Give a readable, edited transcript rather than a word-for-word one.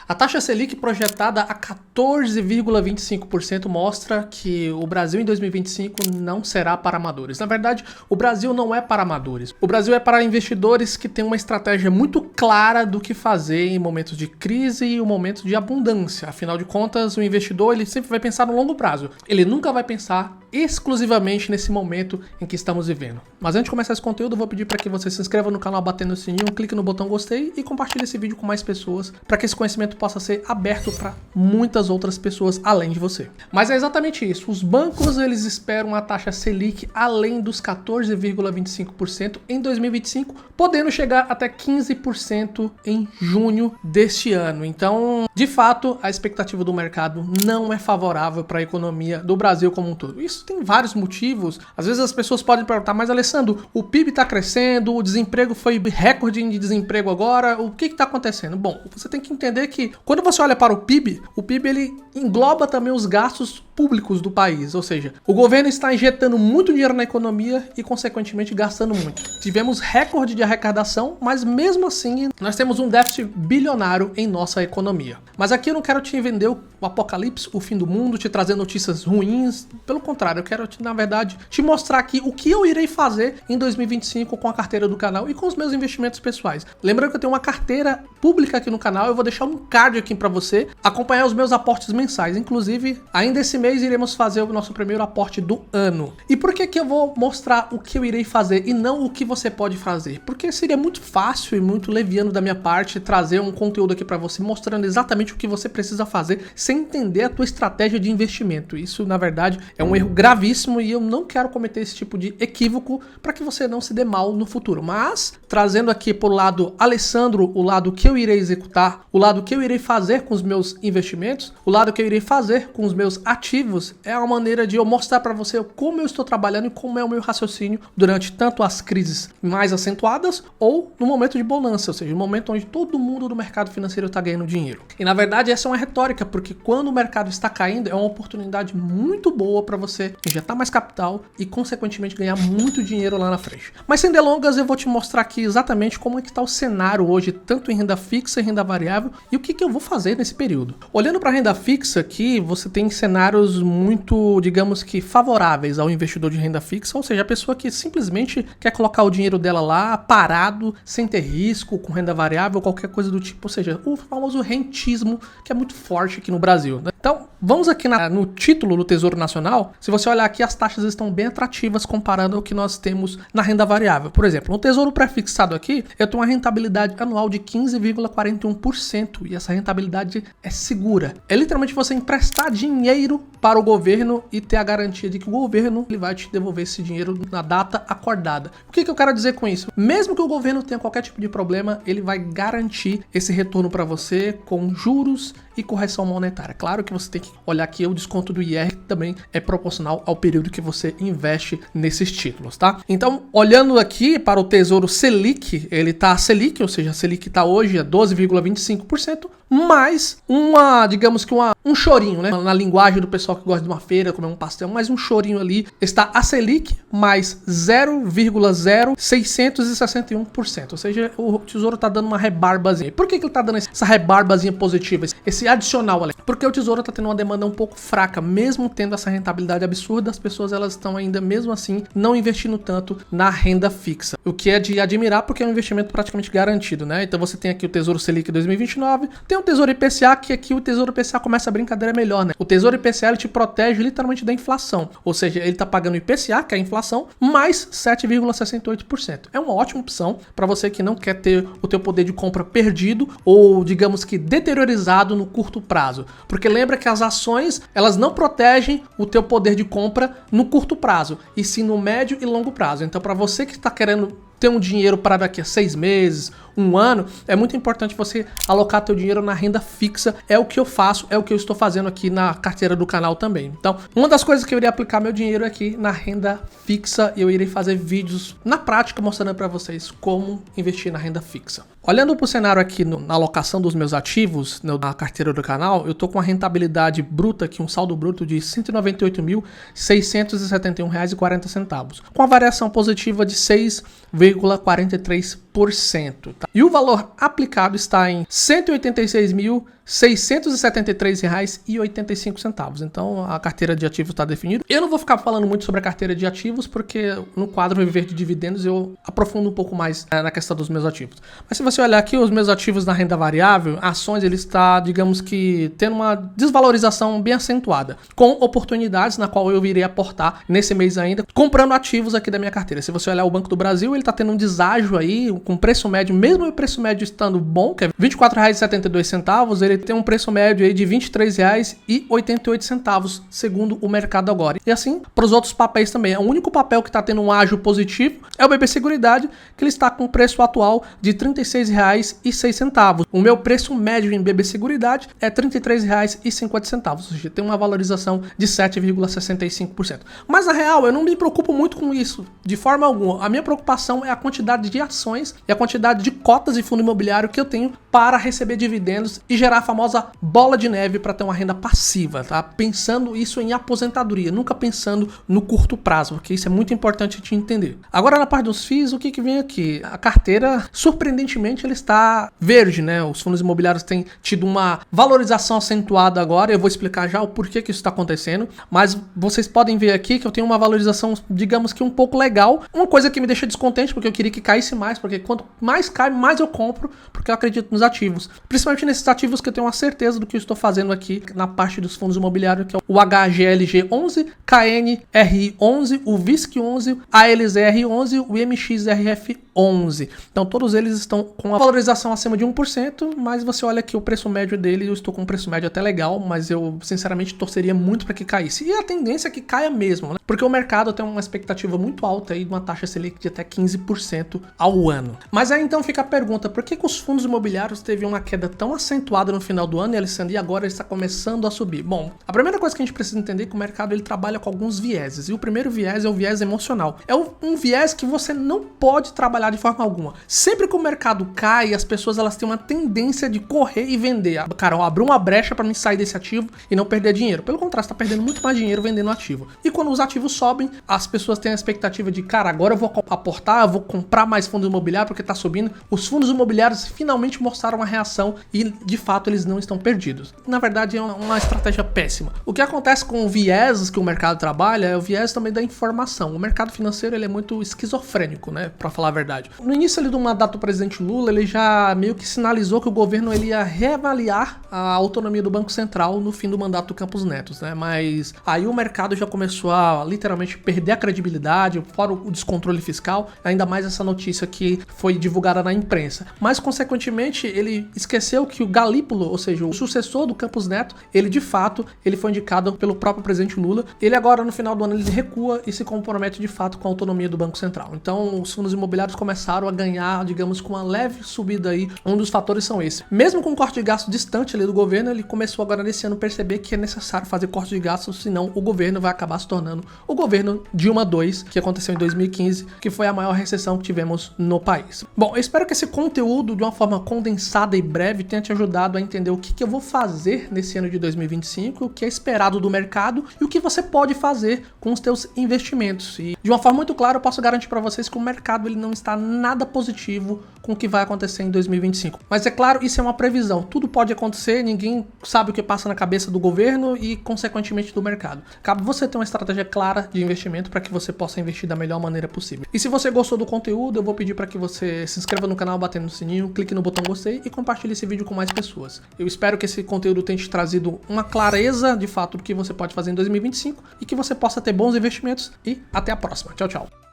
A taxa Selic projetada a 14,25% mostra que o Brasil em 2025 não será para amadores. Na verdade, o Brasil não é para amadores. O Brasil é para investidores que têm uma estratégia muito clara do que fazer em momentos de crise e momentos de abundância. Afinal de contas, o investidor ele sempre vai pensar no longo prazo. Ele nunca vai pensar exclusivamente nesse momento em que estamos vivendo. Mas antes de começar esse conteúdo, eu vou pedir para que você se inscreva no canal batendo o sininho, clique no botão gostei e compartilhe esse vídeo com mais pessoas para que esse conhecimento possa ser aberto para muitas outras pessoas além de você. Mas é exatamente isso. Os bancos eles esperam a taxa Selic além dos 14,25% em 2025, podendo chegar até 15% em junho deste ano. Então, de fato, a expectativa do mercado não é favorável para a economia do Brasil como um todo. Isso tem vários motivos. Às vezes as pessoas podem perguntar, mas Alessandro, o PIB está crescendo, o desemprego foi recorde de desemprego agora, o que está acontecendo? Bom, você tem que entender que quando você olha para o PIB ele engloba também os gastos públicos do país, ou seja, o governo está injetando muito dinheiro na economia e consequentemente gastando muito. Tivemos recorde de arrecadação, mas mesmo assim nós temos um déficit bilionário em nossa economia. Mas aqui eu não quero te vender o apocalipse, o fim do mundo, te trazer notícias ruins, pelo contrário, eu quero na verdade te mostrar aqui o que eu irei fazer em 2025 com a carteira do canal e com os meus investimentos pessoais. Lembrando que eu tenho uma carteira pública aqui no canal, eu vou deixar um card aqui para você acompanhar os meus aportes mensais. Inclusive, ainda esse mês iremos fazer o nosso primeiro aporte do ano. E por que eu vou mostrar o que eu irei fazer e não o que você pode fazer? Porque seria muito fácil e muito leviano da minha parte trazer um conteúdo aqui para você mostrando exatamente o que você precisa fazer sem entender a tua estratégia de investimento. Isso, na verdade, é um erro gravíssimo e eu não quero cometer esse tipo de equívoco para que você não se dê mal no futuro. Mas, trazendo aqui por lado Alessandro, o lado que eu irei executar, o lado que eu irei fazer com os meus investimentos, o lado que eu irei fazer com os meus ativos, é uma maneira de eu mostrar para você como eu estou trabalhando e como é o meu raciocínio durante tanto as crises mais acentuadas ou no momento de bonança, ou seja, no momento onde todo mundo do mercado financeiro está ganhando dinheiro. E na verdade essa é uma retórica, porque quando o mercado está caindo é uma oportunidade muito boa para você injetar mais capital e consequentemente ganhar muito dinheiro lá na frente. Mas sem delongas, eu vou te mostrar aqui exatamente como é que está o cenário hoje, tanto em renda fixa e renda variável, e o que eu vou fazer nesse período. Olhando para a renda fixa aqui, você tem cenários muito, digamos que, favoráveis ao investidor de renda fixa, ou seja, a pessoa que simplesmente quer colocar o dinheiro dela lá parado, sem ter risco, com renda variável, qualquer coisa do tipo, ou seja, o famoso rentismo que é muito forte aqui no Brasil, né? Então, vamos aqui no título do Tesouro Nacional. Se você olhar aqui, as taxas estão bem atrativas comparando ao que nós temos na renda variável. Por exemplo, no Tesouro Pré-fixado aqui, eu tenho uma rentabilidade anual de 15,41% e essa rentabilidade é segura. É literalmente você emprestar dinheiro para o governo e ter a garantia de que o governo ele vai te devolver esse dinheiro na data acordada. O que eu quero dizer com isso? Mesmo que o governo tenha qualquer tipo de problema, ele vai garantir esse retorno para você com juros e correção monetária. Claro que você tem que olhar aqui o desconto do IR, que também é proporcional ao período que você investe nesses títulos, tá? Então, olhando aqui para o Tesouro Selic, ele tá Selic, ou seja, a Selic está hoje a 12,25%, mais um chorinho, né? Na linguagem do pessoal que gosta de uma feira, comer um pastel, mais um chorinho ali, está a Selic mais 0,0661%, ou seja, o Tesouro tá dando uma rebarbazinha. Por que ele tá dando essa rebarbazinha positiva, esse adicional ali? Porque o Tesouro tá tendo uma demanda um pouco fraca, mesmo tendo essa rentabilidade absurda, as pessoas elas estão ainda mesmo assim não investindo tanto na renda fixa, o que é de admirar porque é um investimento praticamente garantido, né? Então você tem aqui o Tesouro Selic 2029, tem o Tesouro IPCA, que aqui o Tesouro IPCA começa a brincadeira melhor, né? O Tesouro IPCA ele te protege literalmente da inflação, ou seja, ele tá pagando o IPCA, que é a inflação, mais 7,68%. É uma ótima opção para você que não quer ter o teu poder de compra perdido ou, digamos que, deteriorizado no curto prazo. Porque lembra que as ações, elas não protegem o teu poder de compra no curto prazo, e sim no médio e longo prazo. Então, para você que está querendo ter um dinheiro para daqui a 6 meses, um ano, é muito importante você alocar teu dinheiro na renda fixa. É o que eu faço, é o que eu estou fazendo aqui na carteira do canal também. Então, uma das coisas que eu irei aplicar meu dinheiro aqui na renda fixa, eu irei fazer vídeos na prática mostrando para vocês como investir na renda fixa. Olhando para o cenário aqui na alocação dos meus ativos na carteira do canal, eu estou com uma rentabilidade bruta aqui, um saldo bruto de R$ 198.671,40, com a variação positiva de 6,43%. Tá? E o valor aplicado está em R$ 186.000 R$ 673,85. Então a carteira de ativos está definida. Eu não vou ficar falando muito sobre a carteira de ativos, porque no quadro Viver de Dividendos eu aprofundo um pouco mais na questão dos meus ativos. Mas se você olhar aqui, os meus ativos na renda variável, ações, ele está, digamos que, tendo uma desvalorização bem acentuada, com oportunidades na qual eu irei aportar nesse mês ainda, comprando ativos aqui da minha carteira. Se você olhar o Banco do Brasil, ele está tendo um deságio aí, com preço médio, mesmo o preço médio estando bom, que é R$ 24,72, ele tem um preço médio aí de R$ 23,88, segundo o mercado agora. E assim, para os outros papéis também. O único papel que está tendo um ágio positivo é o BB Seguridade, que ele está com preço atual de R$ 36,06. O meu preço médio em BB Seguridade é R$ 33,50, ou seja, tem uma valorização de 7,65%. Mas na real, eu não me preocupo muito com isso, de forma alguma. A minha preocupação é a quantidade de ações e a quantidade de cotas de fundo imobiliário que eu tenho para receber dividendos e gerar a famosa bola de neve para ter uma renda passiva, tá? Pensando isso em aposentadoria, nunca pensando no curto prazo, porque isso é muito importante de entender. Agora, na parte dos FIIs, o que vem aqui? A carteira, surpreendentemente, ela está verde, né? Os fundos imobiliários têm tido uma valorização acentuada agora, eu vou explicar já o porquê que isso está acontecendo, mas vocês podem ver aqui que eu tenho uma valorização, digamos que um pouco legal, uma coisa que me deixa descontente, porque eu queria que caísse mais, porque quanto mais cai, mais eu compro, porque eu acredito nos ativos, principalmente nesses ativos que eu tenho uma certeza do que eu estou fazendo aqui na parte dos fundos imobiliários, que é o HGLG11, KNRI11, o VISC11, ALZR11, o MXRF11. Então todos eles estão com a valorização acima de 1%, mas você olha aqui o preço médio dele, eu estou com um preço médio até legal, mas eu sinceramente torceria muito para que caísse. E a tendência é que caia mesmo, né? Porque o mercado tem uma expectativa muito alta aí de uma taxa Selic de até 15% ao ano. Mas aí então fica a pergunta, por que os fundos imobiliários teve uma queda tão acentuada no final do ano, Alessandro, e agora ele está começando a subir? Bom, a primeira coisa que a gente precisa entender é que o mercado ele trabalha com alguns vieses, e o primeiro viés é o viés emocional. É um viés que você não pode trabalhar de forma alguma. Sempre que o mercado cai, as pessoas elas têm uma tendência de correr e vender. Cara, abriu uma brecha para mim sair desse ativo e não perder dinheiro. Pelo contrário, você está perdendo muito mais dinheiro vendendo ativo. E quando os ativos sobem, as pessoas têm a expectativa de, cara, agora eu vou aportar, eu vou comprar mais fundos imobiliários porque está subindo. Os fundos imobiliários finalmente mostraram uma reação e, de fato, eles não estão perdidos. Na verdade, é uma estratégia péssima. O que acontece com o viés que o mercado trabalha é o viés também da informação. O mercado financeiro ele é muito esquizofrênico, né, para falar a verdade. No início ali do mandato do presidente Lula, ele já meio que sinalizou que o governo ele ia reavaliar a autonomia do Banco Central no fim do mandato do Campos Neto, né? Mas aí o mercado já começou a literalmente perder a credibilidade, fora o descontrole fiscal, ainda mais essa notícia que foi divulgada na imprensa. Mas, consequentemente, ele esqueceu que o Galípolo, ou seja, o sucessor do Campos Neto, ele de fato, ele foi indicado pelo próprio presidente Lula. Ele agora, no final do ano, ele recua e se compromete de fato com a autonomia do Banco Central. Então, os fundos imobiliários começaram a ganhar, digamos, com uma leve subida aí. Um dos fatores são esses. Mesmo com o corte de gasto distante ali do governo, ele começou agora nesse ano a perceber que é necessário fazer corte de gastos, senão o governo vai acabar se tornando o governo Dilma II, que aconteceu em 2015, que foi a maior recessão que tivemos no país. Bom, eu espero que esse conteúdo, de uma forma condensada e breve, tenha te ajudado a entender o que eu vou fazer nesse ano de 2025, o que é esperado do mercado e o que você pode fazer com os teus investimentos. E de uma forma muito clara, eu posso garantir para vocês que o mercado ele não está nada positivo com o que vai acontecer em 2025. Mas é claro, isso é uma previsão. Tudo pode acontecer, ninguém sabe o que passa na cabeça do governo e, consequentemente, do mercado. Cabe você ter uma estratégia clara de investimento para que você possa investir da melhor maneira possível. E se você gostou do conteúdo, eu vou pedir para que você se inscreva no canal batendo no sininho, clique no botão gostei e compartilhe esse vídeo com mais pessoas. Eu espero que esse conteúdo tenha te trazido uma clareza de fato do que você pode fazer em 2025 e que você possa ter bons investimentos e até a próxima. Tchau, tchau.